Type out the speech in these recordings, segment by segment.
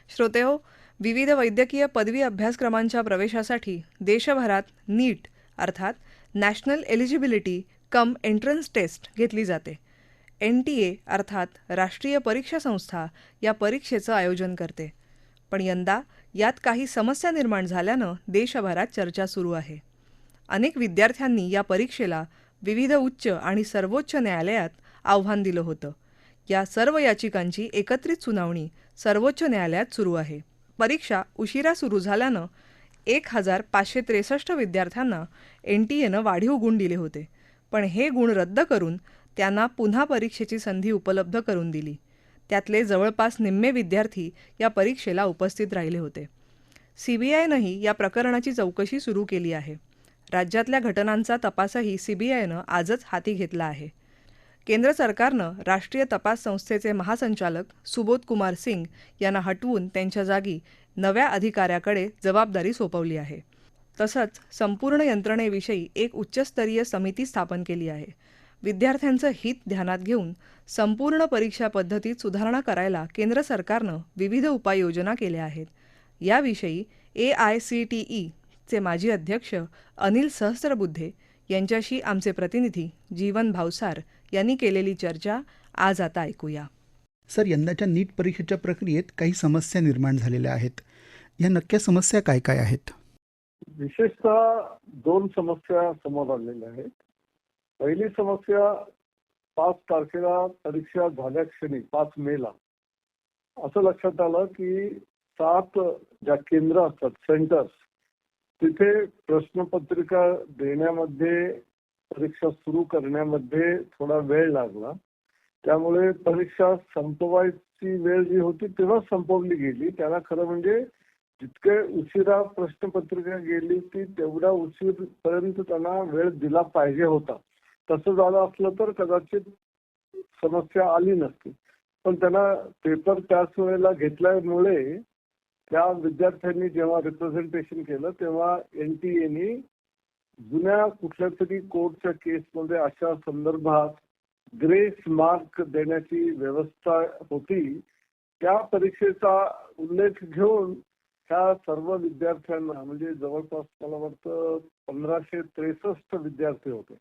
श्रोतेहो, विविध वैद्यकीय पदवी अभ्यासक्रमांच्या प्रवेशासाठी देशभरात नीट अर्थात national eligibility cum entrance test घेतली जाते. NTA अर्थात राष्ट्रीय परीक्षा संस्था या परीक्षेचं आयोजन करते. पण यंदा यात काही समस्या निर्माण झाल्यानं देशभरात चर्चा सुरू आहे. अनेक विद्यार्थ्यांनी या परीक्षेला विविध उच्च आणि सर्वोच्च न्यायालयात आव्हान दिलं होतं. या सर्व याचिकांची एकत्रित सुनावणी सर्वोच्च न्यायालयात सुरू आहे. परीक्षा उशिरा सुरू झाल्यानं 1,563 विद्यार्थ्यांना NTAनं वाढीव गुण दिले होते. पण हे गुण रद्द करून त्यांना पुन्हा परीक्षेची संधी उपलब्ध करून दिली. त्यातले जवळपास निम्मे विद्यार्थी या परीक्षेला उपस्थित राहिले होते. CBIनंही या प्रकरणाची चौकशी सुरू केली आहे. राज्यातल्या घटनांचा तपासही CBIनं आजच हाती घेतला आहे. केंद्र सरकारनं राष्ट्रीय तपास संस्थेचे महासंचालक सुबोध कुमार सिंग यांना हटवून त्यांच्या जागी नव्या अधिकाऱ्याकडे जबाबदारी सोपवली आहे. तसंच संपूर्ण यंत्रणेविषयी एक उच्चस्तरीय समिती स्थापन केली आहे. विद्यार्थ्यांचं हित ध्यानात घेऊन संपूर्ण परीक्षा पद्धतीत सुधारणा करायला केंद्र सरकारनं विविध उपाययोजना केल्या आहेत. याविषयी AICTEचे माजी अध्यक्ष अनिल सहस्त्रबुद्धे यांच्याशी आमचे प्रतिनिधी जीवन भावसार यांनी केलेली चर्चा आज आता ऐकूया. सर, यंदाच्या नीट परीक्षेच्या प्रक्रियेत काही समस्या निर्माण झालेल्या आहेत. या नक्क्या समस्या काय काय आहेत? विशेषतः दोन समस्या समोर आलेल्या आहेत. पहिली समस्या 5 तारखेला परीक्षा झाल्या क्षणी 5 मेला असं लक्षात आलं की 7 ज्या केंद्र असतात सेंटर्स तिथे प्रश्नपत्रिका देण्यामध्ये परीक्षा सुरू करण्यामध्ये थोडा वेळ लागला. त्यामुळे परीक्षा संपवायची वेळ जी होती तेव्हा संपवली गेली. त्याला खरं म्हणजे जितके उशिरा प्रश्नपत्रिका गेली ती तेवढा उशीरपर्यंत त्यांना वेळ दिला पाहिजे होता. तसं झालं असलं तर कदाचित समस्या आली नसती. पण त्यांना पेपर त्याच वेळेला घेतल्यामुळे त्या विद्यार्थ्यांनी जेव्हा रिप्रेझेंटेशन केलं तेव्हा NTAने जुन्या कुठल्या तरी कोर्टच्या केसमध्ये अशा संदर्भात ग्रेस मार्क देण्याची व्यवस्था होती. त्या परीक्षेचा उल्लेख घेऊन ह्या सर्व विद्यार्थ्यांना म्हणजे जवळपास मला वाटतं 1563 विद्यार्थी होते.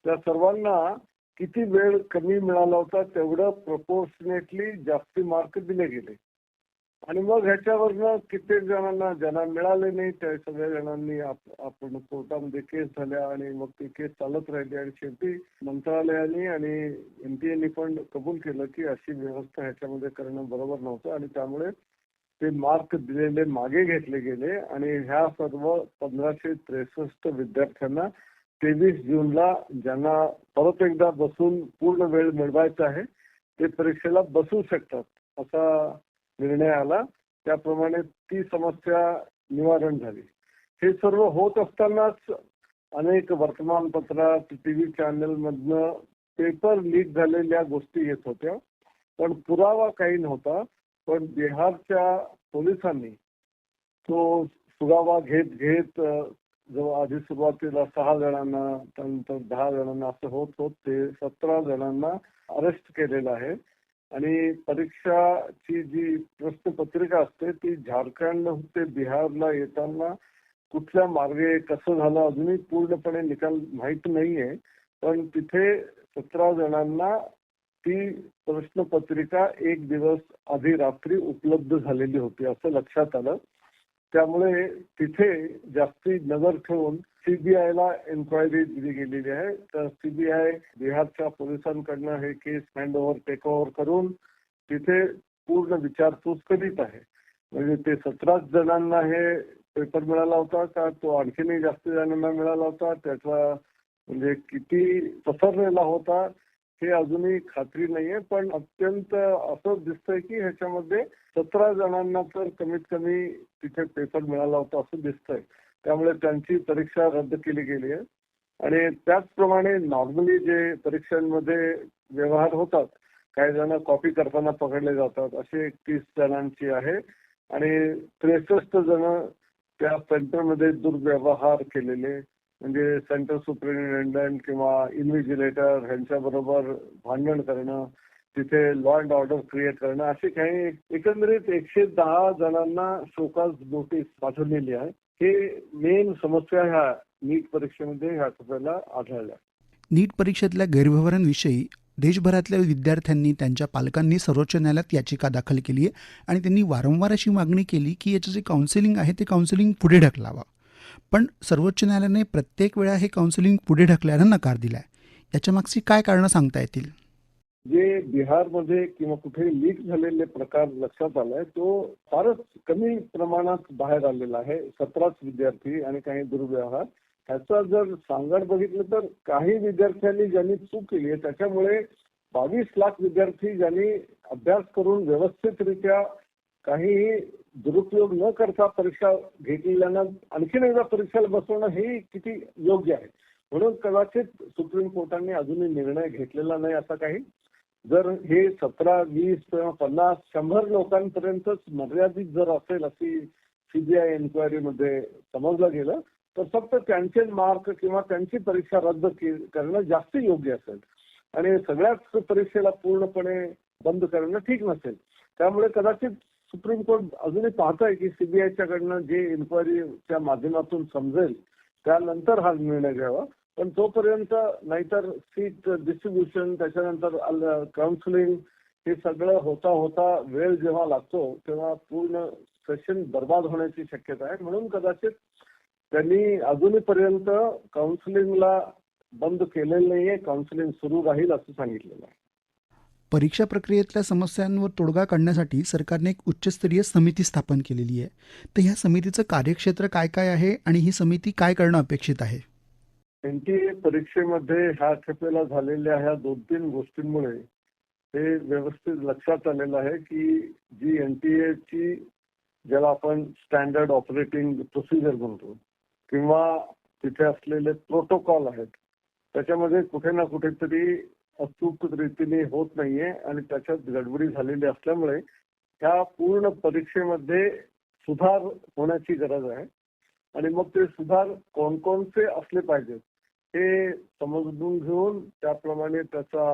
त्या सर्वांना किती वेळ कमी मिळाला होता तेवढं प्रपोर्शनेटली जास्ती मार्क दिले गेले. आणि मग ह्याच्यावरनं कित्येक जणांना ज्यांना मिळाले नाही त्या सगळ्या जणांनी आपण कोर्टामध्ये केस झाल्या आणि मग ती केस चालत राहिली आणि शेवटी मंत्रालयाने आणि NTAने पण कबूल केलं की अशी व्यवस्था ह्याच्यामध्ये करणं बरोबर नव्हतं आणि त्यामुळे ते मार्क दिलेले मागे घेतले गेले आणि ह्या सर्व 1563 विद्यार्थ्यांना 23 जूनला ज्यांना परत एकदा बसून पूर्ण वेळ मिळवायचा आहे ते परीक्षेला बसू शकतात असा निर्णय आला. त्याप्रमाणे ती समस्या निवारण झाली. हे सर्व होत असतानाच अनेक वर्तमानपत्रात TV चॅनल मधनं पेपर लीक झालेल्या गोष्टी येत होत्या. पण पुरावा काही नव्हता. पण बिहारच्या पोलिसांनी तो सुगावा घेत जो आधी सुरुवातीला 6 जणांना त्यानंतर 10 जणांना असं होत ते 17 जणांना अरेस्ट केलेलं आहे. आणि परीक्षाची जी प्रश्नपत्रिका असते ती झारखंड ते बिहारला येताना कुठल्या मार्गे कसं झालं अजूनही पूर्णपणे निकाल माहीत नाहीये. पण तिथे 17 जणांना ती प्रश्नपत्रिका 1 दिवस आधी रात्री उपलब्ध झालेली होती असं लक्षात आलं. त्यामुळे तिथे जास्ती नजर ठेवून CBIला एन्क्वायरी दिली गेलेली आहे. तर CBI बिहारच्या पोलिसांकडनं हे केस टेक ओव्हर करून तिथे पूर्ण विचारपूस करीत आहे. म्हणजे ते 17 जणांना हे पेपर मिळाला होता का तो आणखीनही जास्त जणांना मिळाला होता त्याचा म्हणजे किती पसरलेला होता हे अजूनही खात्री नाहीये. पण अत्यंत असं दिसतंय की ह्याच्यामध्ये 17 जणांना तर कमीत कमी तिथे पेपर मिळाला होता असं दिसतंय. त्यामुळे त्यांची परीक्षा रद्द केली गेली आहे. आणि त्याचप्रमाणे नॉर्मली जे परीक्षांमध्ये व्यवहार होतात काही जण कॉपी करताना पकडले जातात असे 31 जणांची आहे आणि 63 जण त्या सेंटरमध्ये दुर्व्यवहार केलेले म्हणजे सेंटर सुपरिन्टेंडंट किंवा इन्व्हिजिलेटर ह्यांच्याबरोबर भांडण करणं तिथे लॉ अँड ऑर्डर क्रिएट करणं, असे काही एकंदरीत 110 जणांना शोकॉज नोटीस पाठवलेली आहे. हे मेन समस्या ह्या नीट परीक्षेमध्ये ह्या टप्प्याला आढळल्या. नीट परीक्षेतल्या गैरव्यवहारांविषयी देशभरातल्या विद्यार्थ्यांनी त्यांच्या पालकांनी सर्वोच्च न्यायालयात याचिका दाखल केली आहे आणि त्यांनी वारंवार अशी मागणी केली की याचं जे काउन्सिलिंग आहे ते काउन्सिलिंग पुढे ढकलावं. पण सर्वोच्च न्यायालयाने प्रत्येक वेळा हे काउन्सिलिंग पुढे ढकलायला नकार दिला आहे. याच्या मागची काय कारणं सांगता येतील? जे बिहारमध्ये किंवा कुठे लीक झालेले प्रकार लक्षात आलाय तो फारच कमी प्रमाणात बाहेर आलेला आहे. 17च विद्यार्थी आणि काही दुर्व्यवहार. ह्याचा जर सांगड बघितलं तर काही विद्यार्थ्यांनी ज्यांनी चूक केली आहे त्याच्यामुळे 22 लाख विद्यार्थी ज्यांनी अभ्यास करून व्यवस्थितरित्या काहीही दुरुपयोग न करता परीक्षा घेतलेल्यांना आणखीन एकदा परीक्षेला बसवणं हे किती योग्य आहे. म्हणून कदाचित सुप्रीम कोर्टाने अजूनही निर्णय घेतलेला नाही. असा काही जर हे 17, 20 किंवा 50, 100 लोकांपर्यंतच मर्यादित जर असेल अशी सीबीआय एन्क्वायरीमध्ये समजलं गेलं तर फक्त त्यांचे मार्क किंवा त्यांची परीक्षा रद्द करणं जास्त योग्य असेल आणि सगळ्याच परीक्षेला पूर्णपणे बंद करणं ठीक नसेल. त्यामुळे कदाचित सुप्रीम कोर्ट अजूनही पाहत आहे की सीबीआयच्याकडनं जे इन्क्वायरीच्या माध्यमातून समजेल त्यानंतर हा निर्णय घ्यावा. पण तोपर्यंत नाहीतर सीट डिस्ट्रीब्युशन त्याच्यानंतर काउन्सिलिंग हे सगळं होता वेळ जेव्हा लागतो तेव्हा पूर्ण सेशन बर्बाद होण्याची शक्यता आहे. म्हणून कदाचित त्यांनी अजूनपर्यंत काउन्सिलिंगला बंद केलेलं नाहीये. काउन्सिलिंग सुरू राहील असं सांगितलेलं आहे. परीक्षा प्रक्रियेतल्या समस्यांवर तोडगा काढण्यासाठी सरकारने एक उच्चस्तरीय समिती स्थापन केलेली आहे. तर ह्या समितीचं कार्यक्षेत्र काय काय आहे आणि ही समिती काय करणं अपेक्षित आहे? एनटीए परीक्षेमध्ये ह्या टप्प्याला झालेल्या ह्या 2-3 गोष्टींमुळे हे व्यवस्थित लक्षात आलेलं आहे की जी एनटीएची ज्याला आपण स्टँडर्ड ऑपरेटिंग प्रोसिजर म्हणतो किंवा तिथे असलेले प्रोटोकॉल आहेत त्याच्यामध्ये कुठे ना कुठेतरी अचूक रीतीने होत नाहीये आणि त्याच्यात गडबडी झालेली असल्यामुळे ह्या पूर्ण परीक्षेमध्ये सुधार होण्याची गरज आहे. आणि मग ते सुधार कोणकोणते असले पाहिजेत हे समजून घेऊन त्याप्रमाणे त्याचा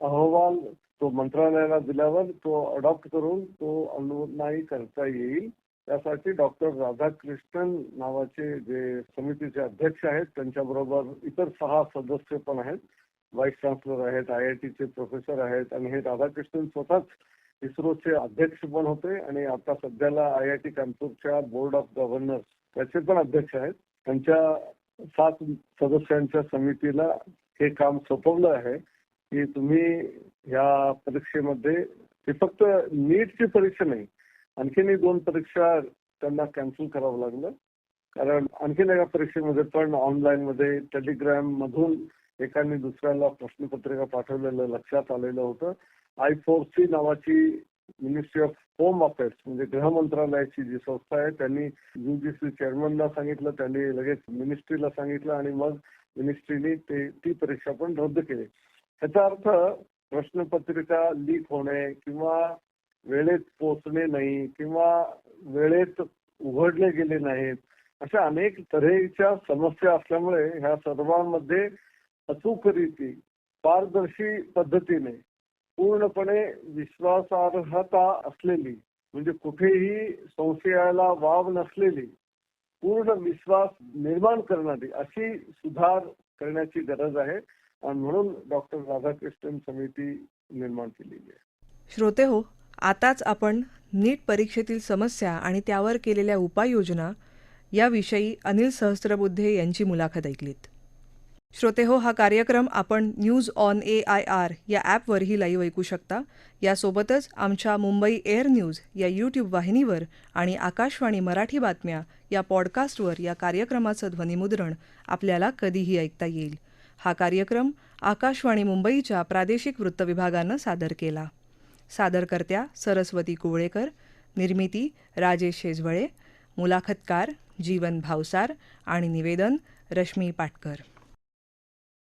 अहवाल तो मंत्रालयाला दिल्यावर तो अडॉप्ट करून तो अंमलबजावणी करता येईल. त्यासाठी डॉक्टर राधाकृष्णन नावाचे जे समितीचे अध्यक्ष आहेत त्यांच्याबरोबर इतर 6 सदस्य पण आहेत. व्हाईस चान्सलर आहेत, IITचे प्रोफेसर आहेत आणि हे राधाकृष्णन स्वतःच इस्रोचे अध्यक्ष पण होते आणि आता सध्याला IIT कानपूरच्या बोर्ड ऑफ गव्हर्नर्स त्याचे पण अध्यक्ष आहेत. त्यांच्या 7 सदस्यांच्या समितीला हे काम सोपवलं आहे की तुम्ही या परीक्षेमध्ये हे फक्त नीटची परीक्षा नाही आणखीनही 2 परीक्षा त्यांना कॅन्सल करावं लागलं. कारण आणखीन एका परीक्षेमध्ये पण ऑनलाईन मध्ये टेलिग्राम मधून एकाने दुसऱ्याला प्रश्नपत्रिका पाठवलेलं लक्षात आलेलं होतं. I4C नावाची मिनिस्ट्री ऑफ होम अफेअर्स म्हणजे गृह मंत्रालयाची जी संस्था आहे त्यांनी UGC चेअरमनला सांगितलं, त्यांनी लगेच मिनिस्ट्रीला सांगितलं आणि मग मिनिस्ट्रीने ती परीक्षा पण रद्द केली. याचा अर्थ प्रश्नपत्रिका लीक होणे किंवा वेळेत पोहोचणे नाही किंवा वेळेत उघडले गेले नाहीत अशा अनेक तऱ्हेच्या समस्या असल्यामुळे ह्या सर्वांमध्ये अचूक रीती पारदर्शी पद्धतीने पूर्णपणे विश्वासार्हता असलेली म्हणजे कुठेही संशयाला वाव नसलेली पूर्ण विश्वास निर्माण करणारी अशी सुधार करण्याची गरज आहे आणि म्हणून डॉक्टर राधाकृष्णन समिती निर्माण केलेली आहे. श्रोते हो, आताच आपण नीट परीक्षेतील समस्या आणि त्यावर केलेल्या उपाययोजना याविषयी अनिल सहस्त्रबुद्धे यांची मुलाखत ऐकलीत. श्रोते हो, हा कार्यक्रम आपण न्यूज ऑन AIR या ॲपवरही लाईव्ह ऐकू शकता. यासोबतच आमच्या मुंबई एअर न्यूज या यूट्यूब वाहिनीवर आणि आकाशवाणी मराठी बातम्या या पॉडकास्टवर या कार्यक्रमाचं ध्वनिमुद्रण आपल्याला कधीही ऐकता येईल. हा कार्यक्रम आकाशवाणी मुंबईच्या प्रादेशिक वृत्तविभागानं सादर केला. सादरकर्त्या सरस्वती कुवळेकर, निर्मिती राजेश शेजवळे, मुलाखतकार जीवन भावसार आणि निवेदन रश्मी पाटकर.